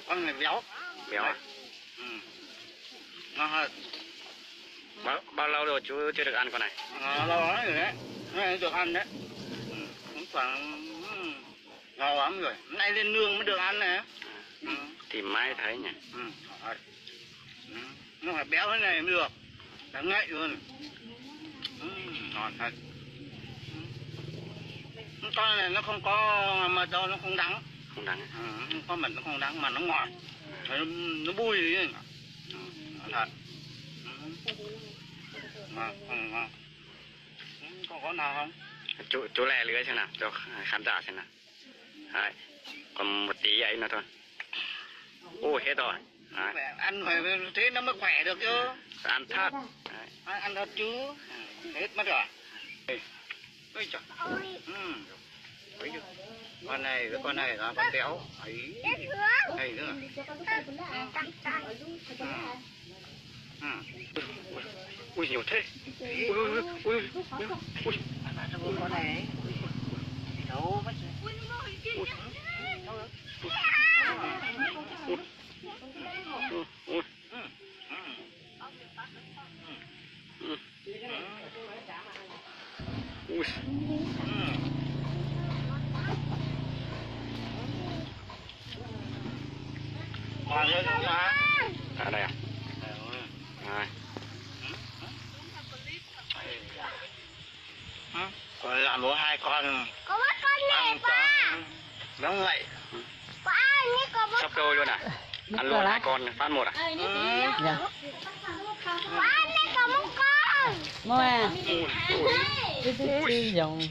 con này béo. Béo à? Ừ. Ngon hơn. Bao lâu rồi chú chưa được ăn con này? Lâu lắm rồi đấy. Nay được ăn đấy. Cũng khoảng lâu lắm rồi. Nay lên nương mới được ăn này. Thì mai thấy nhỉ. Nó phải béo thế này mới được. Đã ngậy luôn. Ngon thật. Con này nó không có mật đâu, nó không đắng. Không đắng. Không có mật nó không đắng mà nó ngọt. Nó bùi gì thật. Ngon. Có nào không? Chú lè lưới xem nào, cho khán giả xem nào. Đấy. Còn một tí ấy nữa thôi. Ôi hết rồi. Đấy. Ăn phải thế nó mới khỏe được chứ. Ăn thật. Ăn thật chứ. Hết mất rồi. Ôi trời. Con này với con này là con béo. Ấy. Hay nữa. Ui nhiều thế. Ui. Con này. Đâu mất rồi. Còn nữa không má? À đây à? Đây. Còn làm bố hai con. Có mất con này ba. Nó ngậy. Ba như có mất. Sắp đôi luôn à? Ăn luôn hai con phát một à? Dạ. Ba này có một con. Mua à? Ui. Dòng.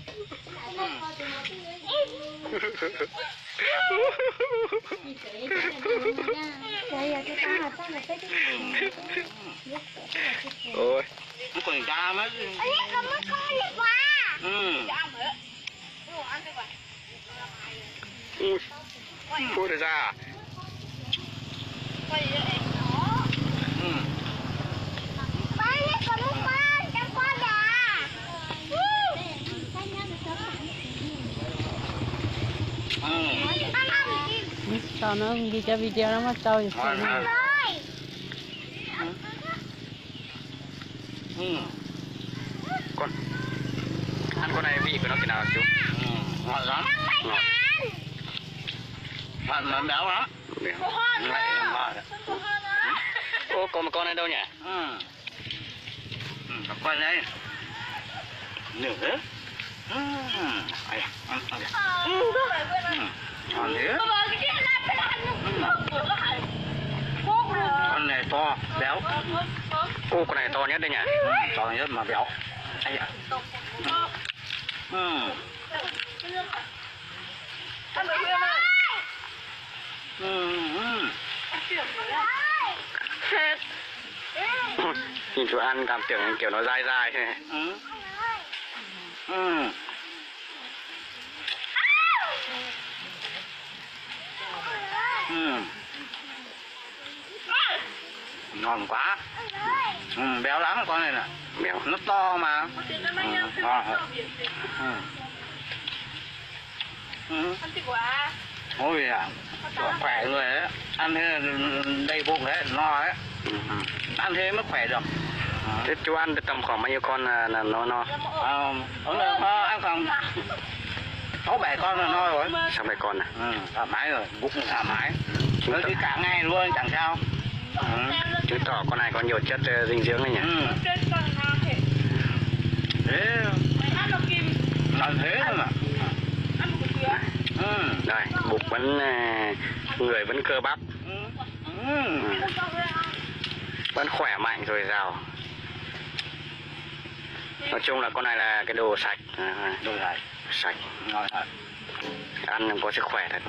Ôi. Nó còn da mất. Anh có mất con này ba. Ui được ra à? Ba này có một con, trăm con à. Sao nó ghi cho video nó mất tôi. Con ăn con này vị của nó thế nào chú? Ngon lắm. Ngon mà béo lắm. Ô còn một con này đâu nhỉ? Con này nửa đấy. Còn nữa. Con này to, béo. Ô con này to nhất đây nhỉ? To nhất mà béo. Nhìn chú ăn cảm tưởng kiểu nó dai dai thế. Ngon quá. Béo lắm con này nè. Béo. Nó to mà. Ôi à, khỏe người đấy. Ăn thế đầy bụng đấy, no đấy. Ăn thế mới khỏe được. Thế chú ăn được tầm khoảng bao nhiêu con là nó no? Ăn khoảng 6-7 con là no rồi. 6-7 con à? Thoải mái rồi, bụng thoải mái. Nó cứ cả ngày luôn chẳng sao. Chứng tỏ con này có nhiều chất dinh dưỡng này nhỉ? Thế làm thế thôi mà. Đây, bụng vẫn người vẫn cơ bắp, vẫn khỏe mạnh dồi dào. Nói chung là con này là cái đồ sạch, sạch, ngon thật. ăn có sức khỏe thật.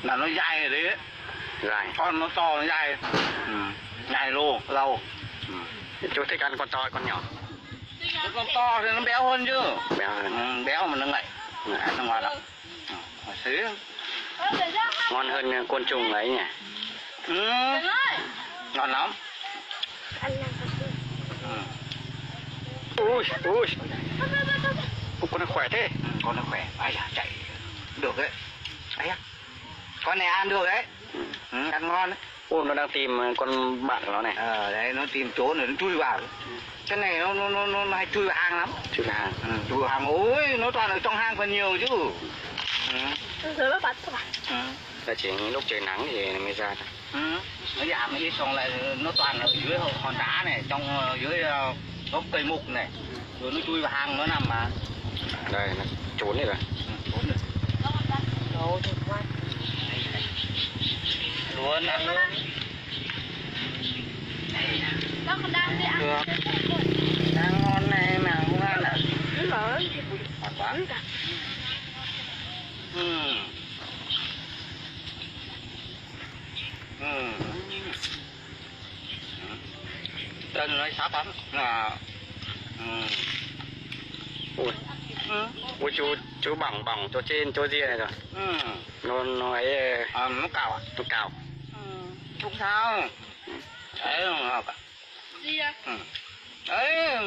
Là nó dai rồi đấy. Dai. Con nó to nó dai. Dai lâu. Chú thích ăn con to hay con nhỏ? Con to thì nó béo hơn chứ. Béo hơn. Béo mà nó ngậy. Ăn nó ngon lắm. Xí. Ngon hơn côn trùng ấy nhỉ? Ngon lắm. Ui con nó khỏe thế. Con nó khỏe. Ai da chạy được đấy. Ấy à. Con này ăn được đấy. Ăn ngon đấy. Ô, nó đang tìm con bạn của nó này. Đấy nó tìm chỗ này nó chui vào. Cái này nó hay chui vào hang lắm. Chui vào hang. Chui vào hang, ôi nó toàn ở trong hang phần nhiều chứ. Rồi nó bắt các bạn. Là chỉ lúc trời nắng thì mới ra thôi. Nó giảm đi xong lại nó toàn ở dưới hòn đá này, trong dưới gốc cây mục này, rồi nó chui vào hang nó nằm mà. Đây nó trốn đi rồi. Trốn rồi. Luôn ăn luôn. Nó còn đang đi ăn. Được. Đang ngon này mà không ăn à? Đúng rồi. Ngon quá. Chân nó sắp lắm là Ui. Ui chú bỏng chỗ trên chỗ ria này rồi. Nó ấy nó cào à? nó cào. Không sao. Đấy không hợp à? Gì à? Đấy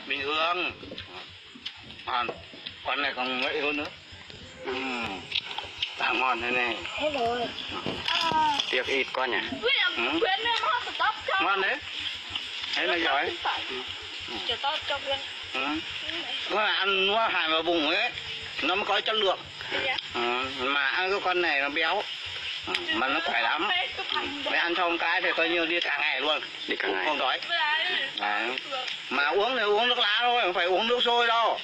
bình thường. Con này còn ngậy hơn nữa. Ngon thế này. Tiếc ít con nhỉ. Quyên nó hot stop cho. Ngon đấy. Thế là giỏi. Chờ tao cho Quyên. Nó ăn nó hài vào bụng ấy, nó mới có chất lượng. Mà ăn cái con này nó béo, mà nó khỏe lắm. Mày ăn xong cái thì coi như đi cả ngày luôn, Đi cả ngày. không đói. Đấy. Mà uống thì uống nước lá thôi, không phải uống nước sôi đâu.